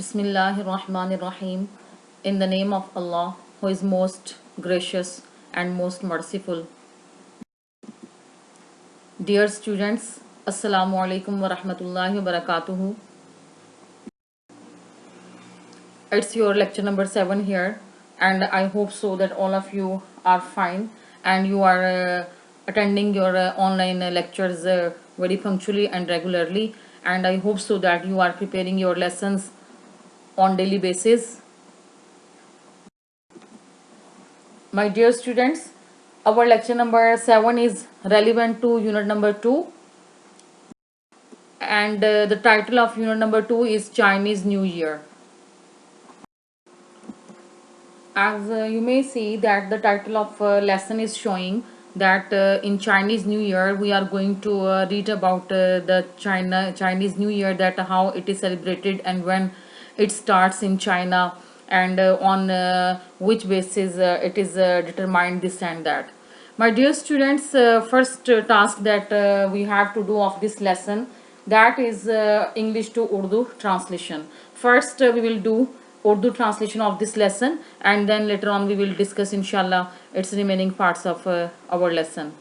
Bismillahir Rahmanir Rahim. In the name of Allah, who is most gracious and most merciful. Dear students, Assalamu alaikum wa rahmatullahi wa barakatuhu. It's your lecture number 7 here, and I hope so that all of you are fine and you are attending your online lectures very punctually and regularly, and I hope so that you are preparing your lessons on daily basis. My dear students, our lecture number 7 is relevant to unit number 2, and the title of unit number 2 is Chinese New Year. As you may see that the title of lesson is showing that in Chinese New Year we are going to read about the Chinese New Year, that how it is celebrated and when it starts in China, and on which basis it is determined, this and that. My dear students, first task that we have to do of this lesson, that is English to Urdu translation. First we will do Urdu translation of this lesson, and then later on we will discuss inshallah its remaining parts of our lesson.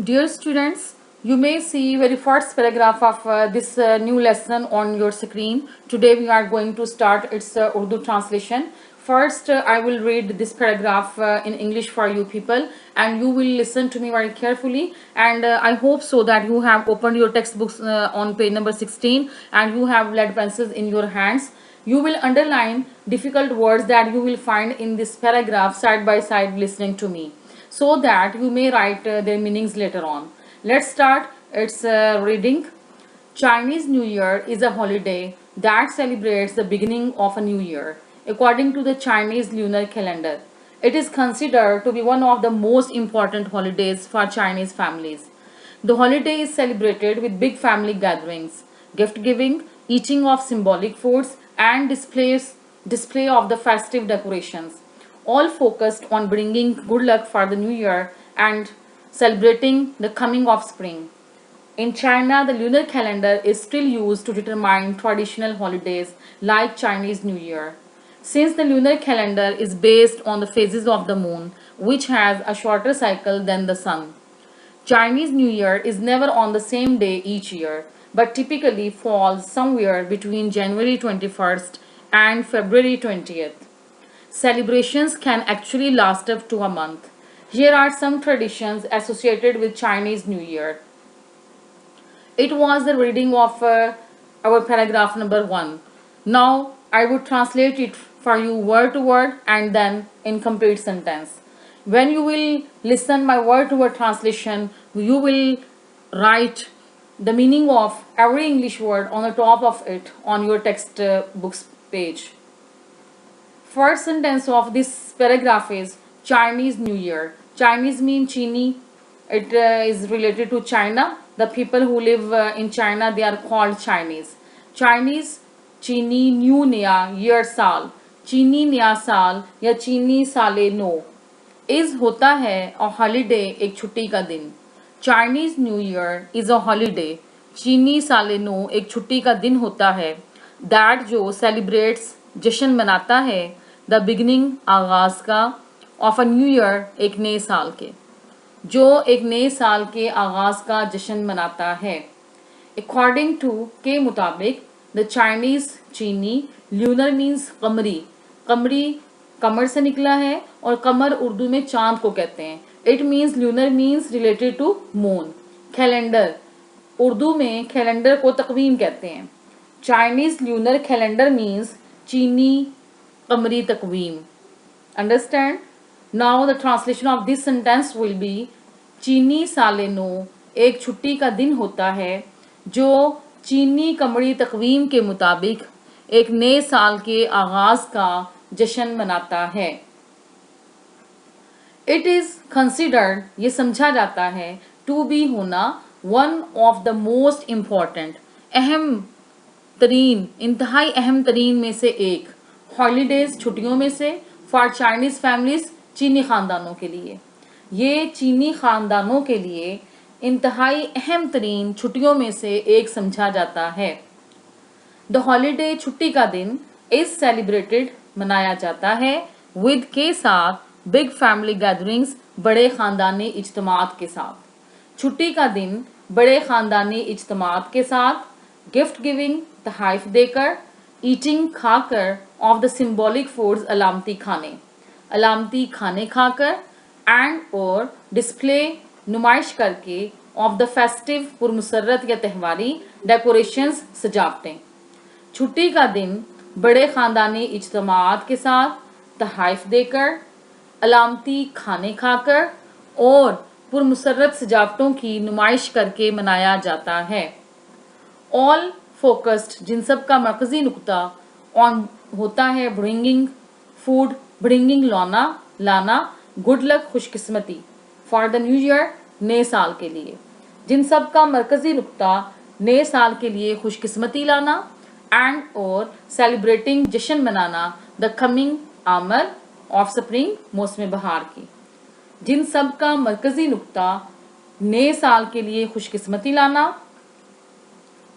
Dear students, you may see very first paragraph of this new lesson on your screen. Today we are going to start its Urdu translation. First, I will read this paragraph in English for you people, and you will listen to me very carefully, and I hope so that you have opened your textbooks on page number 16 and you have lead pencils in your hands. You will underline difficult words that you will find in this paragraph side by side listening to me, so that you may write their meanings later on. Let's start its reading. Chinese New Year is a holiday that celebrates the beginning of a new year. According to the Chinese lunar calendar, it is considered to be one of the most important holidays for Chinese families. The holiday is celebrated with big family gatherings, gift giving, eating of symbolic foods, and display of the festive decorations, all focused on bringing good luck for the new year and celebrating the coming of spring. In China, the lunar calendar is still used to determine traditional holidays like Chinese New Year. Since the lunar calendar is based on the phases of the moon, which has a shorter cycle than the sun, Chinese New Year is never on the same day each year, but typically falls somewhere between January 21st and February 20th. Celebrations can actually last up to a month. Here are some traditions associated with Chinese New Year. It was the reading of our paragraph number 1. Now I would translate it for you word to word and then in complete sentence. When you will listen my word to word translation, you will write the meaning of every English word on the top of it on your textbook's page. First sentence of this paragraph is Chinese New Year. Chinese means Chini. It is related to China. The people who live in China, they are called Chinese. Chinese, Chini New Naya Year Saal. Chini Naya Saal या चीनी साले no is होता है a holiday, एक छुट्टी का दिन. Chinese New Year is a holiday. चीनी साले नो एक छुट्टी का दिन होता है. That जो celebrates, जश्न मनाता है, the beginning आगाज का of a new year, एक नए साल के, जो एक नए साल के आगाज का जश्न मनाता है. According to के मुताबिक, the Chinese चीनी lunar means कमरी. कमरी कमर से निकला है और कमर उर्दू में चांद को कहते हैं. It means lunar means related to moon. Calendar Urdu में कैलेंडर को तकवीम कहते हैं. Chinese lunar calendar means चीनी कमरी Taqweem. Understand? Now the translation of this sentence will be चीनी साले नो एक छुट्टी का दिन होता है जो चीनी कमरी तकवीम के मुताबिक एक नए साल के आगाज का जश्न मनाता है. It is considered, ये समझा जाता है, to be होना one of the most important, अहम तरीन, इंतहाई अहम तरीन में से एक, हॉलीडेज छुट्टियों में से, फॉर चाइनीज फैमिलीज चीनी ख़ानदानों के लिए. ये चीनी ख़ानदानों के लिए इंतहाई अहम तरीन छुट्टियों में से एक समझा जाता है। द हॉलीडे छुट्टी का दिन इज सेलिब्रेटेड मनाया जाता है विद के साथ बिग फैमिली गैदरिंग्स बड़े ख़ानदानी इज्तिमात के साथ। छुट्टी का दिन बड़े ख़ानदानी इज्तिमात के साथ गिफ्ट गिविंग तहाइफ देकर ईटिंग खाकर ऑफ द सिम्बॉलिक फूड्स अलामती खाने खाकर एंड और डिस्प्ले नुमाइश करके ऑफ द फेस्टिव पुरमसरत या त्यौहारी डेकोरेशंस सजावटें। छुट्टी का दिन बड़े ख़ानदानी इज्तिमात के साथ तहाइफ देकर अलामती खाने खाकर और पुरमसरत सजावटों की नुमाइश करके मनाया जाता है। ऑल फोकस्ड जिन सब का मरकज़ी नुक्ता ऑन होता है ब्रिंगिंग फूड, ब्रिंगिंग लाना गुड लक खुशकिस्मती फॉर द न्यू ईयर नए साल के लिए। जिन सब का मरकज़ी नुक्ता नए साल के लिए खुशकिस्मती लाना एंड और सेलिब्रेटिंग जश्न मनाना द कमिंग आमद ऑफ स्प्रिंग मौसम बहार की। जिन सब का मरकज़ी नुक्ता नए साल के लिए खुशकिस्मती लाना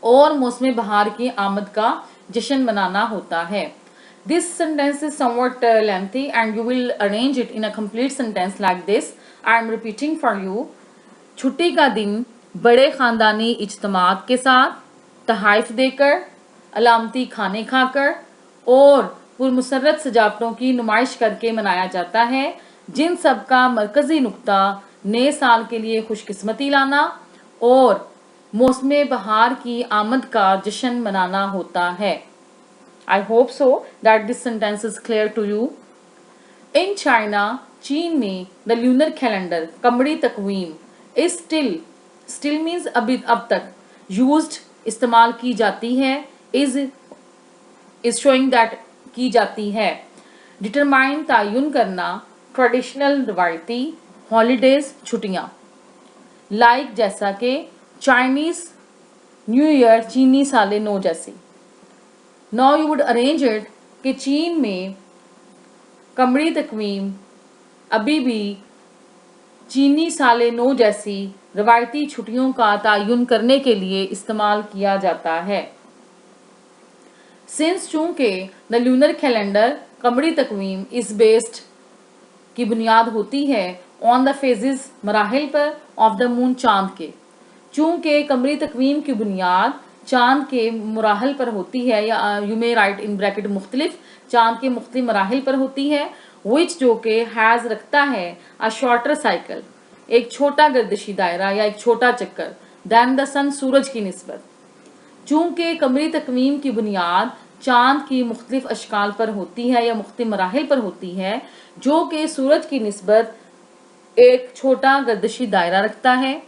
और मौसम बहार की आमद का जश्न मनाना होता है। This sentence is somewhat lengthy and you will arrange it in a complete sentence like this. I am repeating for you. छुट्टी का दिन बड़े ख़ानदानी इज्तिमात के साथ तहाइफ देकर अलामती खाने खाकर और पुरमसरत सजावटों की नुमाइश करके मनाया जाता है। जिन सब का मरकज़ी नुक्ता नए साल के लिए खुशकिस्मती लाना और मौसम बहार की आमद का जश्न मनाना होता है। I hope so that this sentence is clear to you. In China, चीन में the lunar calendar कमरी तकवीम is still means अब तक used इस्तेमाल की जाती है is showing that की जाती है। determine तयन करना ट्रेडिशनल रवायती हॉलीडेज छुट्टियाँ like जैसा कि चाइनीज़ न्यू ईयर चीनी साले नौ जैसी। Now you would arrange it कि चीन में कमरी तकवीम अभी भी चीनी साले नौ जैसी रवायती छुट्टियों का तयन करने के लिए इस्तेमाल किया जाता है। Since चूँकि द लूनर कैलेंडर कमरी तकवीम इस बेस्ड की बुनियाद होती है ऑन द फेजेस मराहिल पर ऑफ द मून चांद के। चूँकि कमरी तकवीम की बुनियाद चांद के मराहल पर होती है या you may right in bracket मुख्तलिफ चांद के मुख्तलिफ मराहिल पर होती है विच जो कि हैज़ रखता है अ शॉर्टर साइकिल एक छोटा गर्दिशी दायरा या एक छोटा चक्कर दैन द सन सूरज की निस्बत। चूँकि कमरी तकवीम की बुनियाद चांद की मुख्तलिफ अशकाल पर होती है या मुख्तलिफ मराहिल पर होती है जो कि सूरज की निस्बत एक छोटा गर्दिशी दायरा रखता है।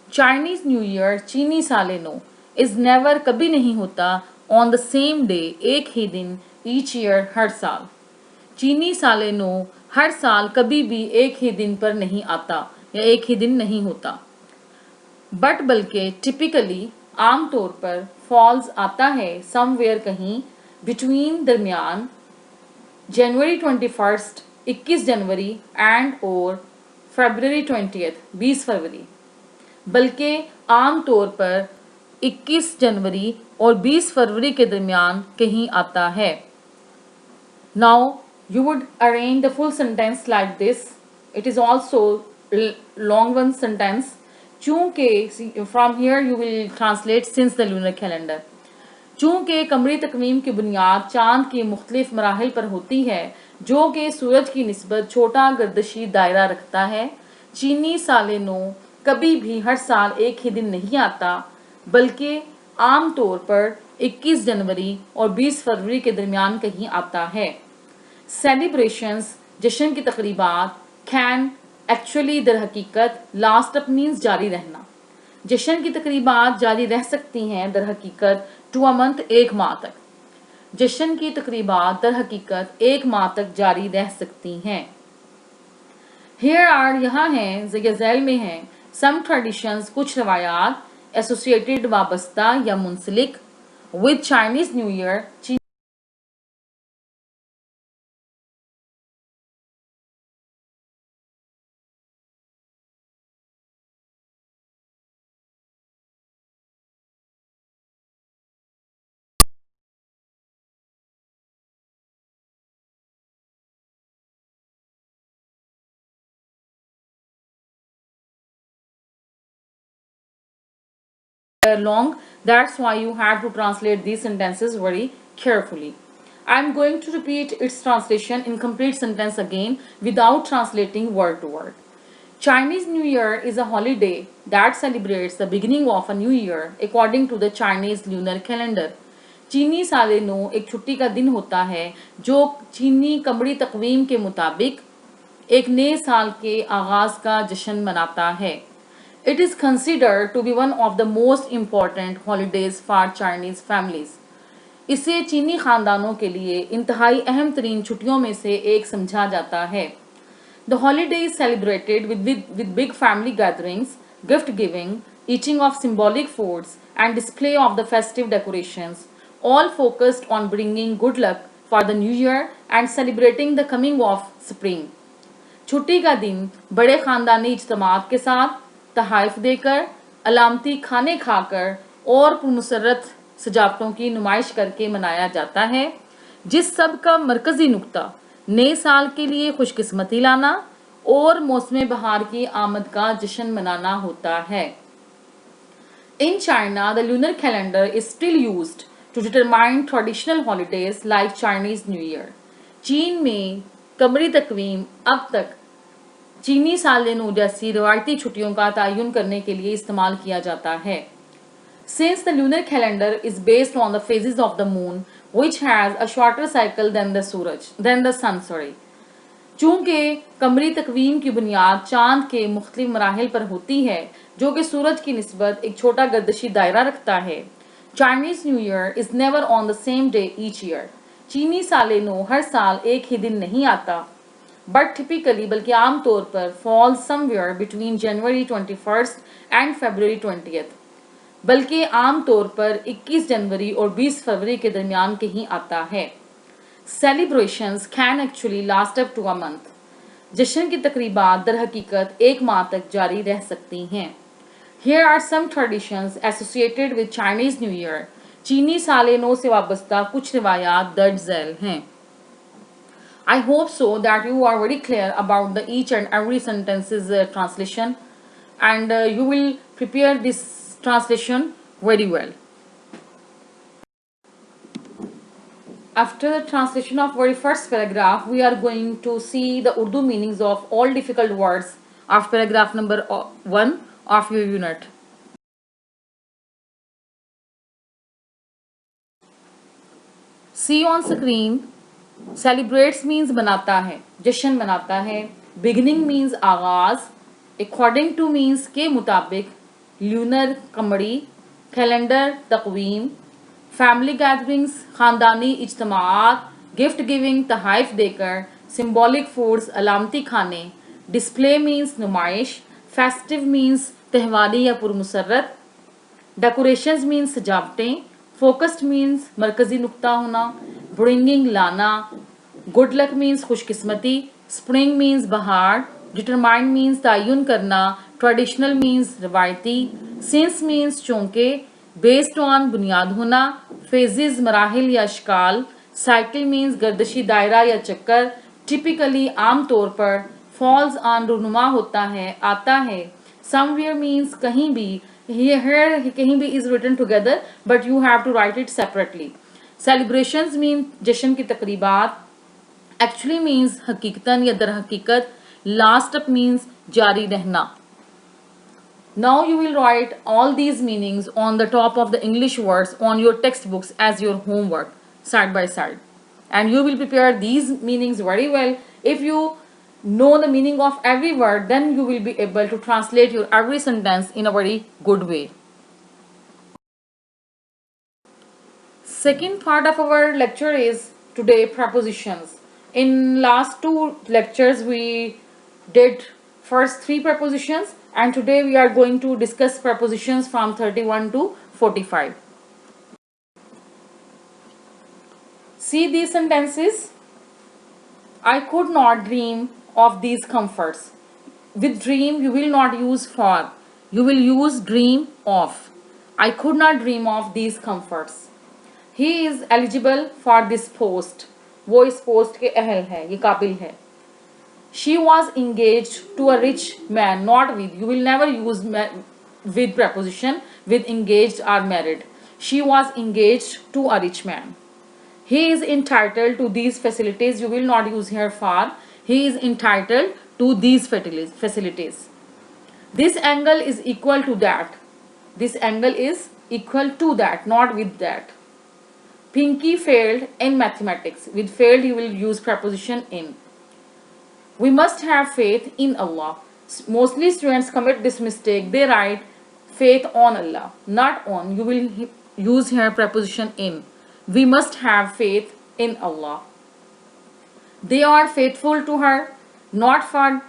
चाइनीज़ न्यू ईयर चीनी साले नौ इज नेवर कभी नहीं होता ऑन द सेम डे एक ही दिन ईच ईयर हर साल। चीनी साले नो हर साल कभी भी एक ही दिन पर नहीं आता या एक ही दिन नहीं होता। बट बल्कि टिपिकली आमतौर पर फॉल्स आता है समवेयर कहीं बिटवीन दरमियान जनवरी 21 21 जनवरी एंड और फरवरी 20 फरवरी। बल्कि आमतौर पर 21 जनवरी और 20 फरवरी के दरमियान कहीं आता है। Now you would arrange the full sentence like this. It is also long one sentence. चूँकि from here you will translate since the lunar calendar. चूँकि कमरी तकवीम की बुनियाद चांद की मुख्तलिफ मराहिल पर होती है जो कि सूरज की निस्बत छोटा गर्दिशी दायरा रखता है। चीनी साले नौ कभी भी हर साल एक ही दिन नहीं आता बल्कि आम तौर पर 21 जनवरी और 20 फरवरी के दरमियान कहीं आता है। सेलिब्रेशंस जश्न की तकरीबात कैन एक्चुअली दर हकीकत लास्ट अप मीन्स जारी रहना। जश्न की तकरीबात जारी रह सकती हैं दर हकीकत टू अ मंथ एक माह तक। जश्न की तकरीबात दर हकीकत एक माह तक जारी रह सकती हैं। Here are यहाँ हैं ज़ैल में हैं some traditions कुछ रवायात associated वाबस्ता या मुंसलिक with Chinese New Year long. That's why you have to translate these sentences very carefully. I'm going to repeat its translation in complete sentence again without translating word to word. Chinese New Year is a holiday that celebrates the beginning of a new year according to the Chinese lunar calendar. चीनी साल नू एक छुट्टी का दिन होता है जो चीनी कमरी तकवीम के मुताबिक एक नए साल के आगाज का जश्न मनाता है. It is considered to be one of the most important holidays for Chinese families. इसे चीनी खानदानों के लिए इंतहाई अहम तरीन छुट्टियों में से एक समझा जाता है. The holiday is celebrated with big family gatherings, gift giving, eating of symbolic foods, and display of the festive decorations, all focused on bringing good luck for the new year and celebrating the coming of spring. छुट्टी का दिन बड़े ख़ानदानी इज्तिमात के साथ तहाइफ देकर, अलामती खाने खाकर और पुरमसरत सजावटों की नुमाइश करके मनाया जाता है, जिस सब का मरकज़ी नुक्ता नए साल के लिए खुशकिस्मती लाना और मौसम बहार की आमद का जश्न मनाना होता है. In China, the lunar calendar is still used to determine traditional holidays like Chinese New Year. चीन में कमरी तकवीम अब तक चीनी साल नू जैसी रवायती छुट्टियों का तयन करने के लिए इस्तेमाल किया जाता है. Since the lunar calendar is based on the phases of the moon, which has a shorter cycle than the sun. चूँकि कमरी तकवीम की बुनियाद चांद के मुख्तलिफ मराहिल पर होती है जो कि सूरज की निस्बत एक छोटा गर्दशी दायरा रखता है. Chinese New Year is never on the same day each year. चीनी साल नू हर साल एक ही दिन नहीं आता, but typically बल्कि आम तौर पर falls somewhere between January 21st and February 20th. बल्कि आम तौर पर 21 जनवरी और 20 फरवरी के दरमियान कहीं आता है. Celebrations can actually last up to a month. जश्न की तकरीबात दर हकीकत एक माह तक जारी रह सकती हैं. Here are some traditions associated with Chinese New Year. चीनी साल नौ से वाबस्ता कुछ रिवायात दर्ज झैल हैं. I hope so that you are very clear about the each and every sentence's translation, and you will prepare this translation very well. After the translation of very first paragraph, we are going to see the Urdu meanings of all difficult words of paragraph number 1 of your unit. See on screen. Celebrates means बनाता है, जश्न मनाता है. Beginning means आगाज. According to means के मुताबिक. Lunar कमरी. Calendar Taqweem. Family gatherings खानदानी इज्तिमात. Gift giving तहाइफ देकर. Symbolic foods अलामती खाने. Display means नुमाइश. Festive means त्यौहारी या पुरमसरत. Decorations means सजावटें. Focused means मरकज़ी नुक्ता होना. Bringing लाना. Good luck means खुशकिस्मती. Spring means बहार. Determine means तयन करना. Traditional means रवायती. Since means चूँकि. Based on बुनियाद होना. Phases मराहिल या अशकाल. Cycle means गर्दशी दायरा या चक्कर. Typically आम तौर पर. Falls on रुनुमा होता है, आता है. Somewhere means कहीं भी. Here कहीं भी is written together, but you have to write it separately. Celebrations mean जश्न की तकरीबात. Actually means हकीकतन या दर हकीकत. Last up means जारी रहना. Now you will write all these meanings on the top of the English words on your textbooks as your homework, side by side. And you will prepare these meanings very well. If you know the meaning of every word, then you will be able to translate your every sentence in a very good way. Second part of our lecture is today prepositions. In last two lectures we did first 3 prepositions, and today we are going to discuss prepositions from 31 to 45. See these sentences. I could not dream of these comforts. With dream you will not use for, you will use dream of. I could not dream of these comforts. He is eligible for this post. वो इस post के अहल है, ये काबिल है. She was engaged to a rich man, not with. You will never use with preposition. with engaged or married. She was engaged to a rich man. He is entitled to these facilities. You will not use here for. He is entitled to these facilities. This angle is equal to that. This angle is equal to that, not with that. Pinky failed in mathematics. With failed, you will use preposition in. We must have faith in Allah. Mostly students commit this mistake. They write faith on Allah, not on. You will use here preposition in. We must have faith in Allah. They are faithful to her, not for.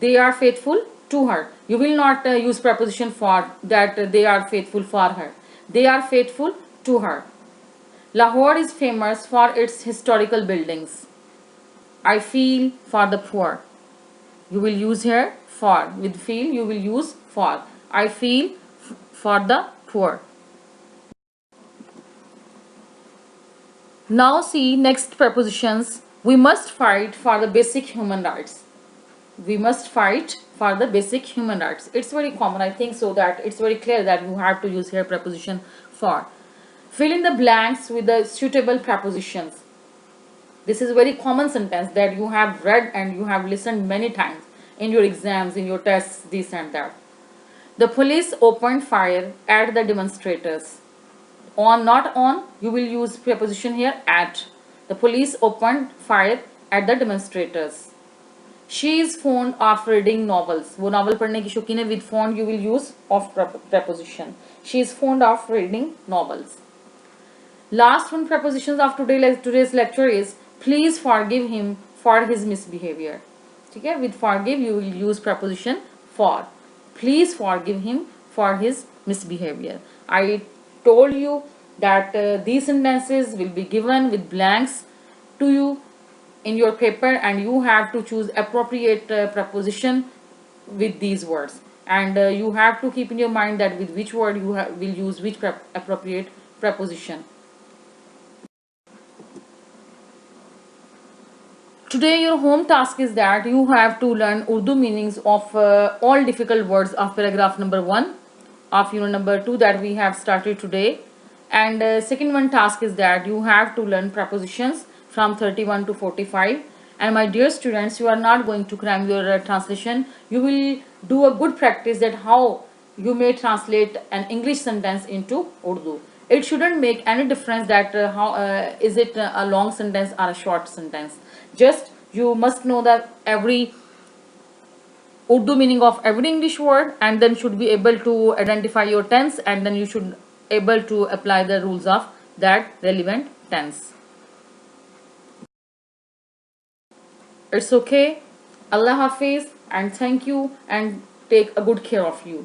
They are faithful to her. You will not use preposition for that they are faithful for her. They are faithful to her. Lahore is famous for its historical buildings. I feel for the poor. You will use here for. With feel you will use for. I feel for the poor. Now see next prepositions. We must fight for the basic human rights. We must fight for the basic human rights. It's very common, I think so, that it's very clear that you have to use here preposition for. Fill in the blanks with the suitable prepositions. This is a very common sentence that you have read and you have listened many times in your exams, in your tests, this and that. The police opened fire at the demonstrators. On, not on, you will use preposition here at. The police opened fire at the demonstrators. She is fond of reading novels. वो novel पढ़ने की शौकीन है. With fond you will use of preposition. She is fond of reading novels. Last one prepositions of today's lecture is please forgive him for his misbehavior. ठीक है? With forgive you will use preposition for. Please forgive him for his misbehavior. I told you that these sentences will be given with blanks to you in your paper, and you have to choose appropriate preposition with these words, and you have to keep in your mind that with which word you will use which appropriate preposition. Today your home task is that you have to learn Urdu meanings of all difficult words of paragraph number 1 of unit number 2 that we have started today, and second one task is that you have to learn prepositions from 31 to 45. And my dear students, you are not going to cram your translation. You will do a good practice that how you may translate an English sentence into Urdu. It shouldn't make any difference that how is it a long sentence or a short sentence. Just you must know that every Urdu meaning of every English word, and then should be able to identify your tense, and then you should able to apply the rules of that relevant tense. It's okay. Allah Hafiz, and thank you, and take a good care of you.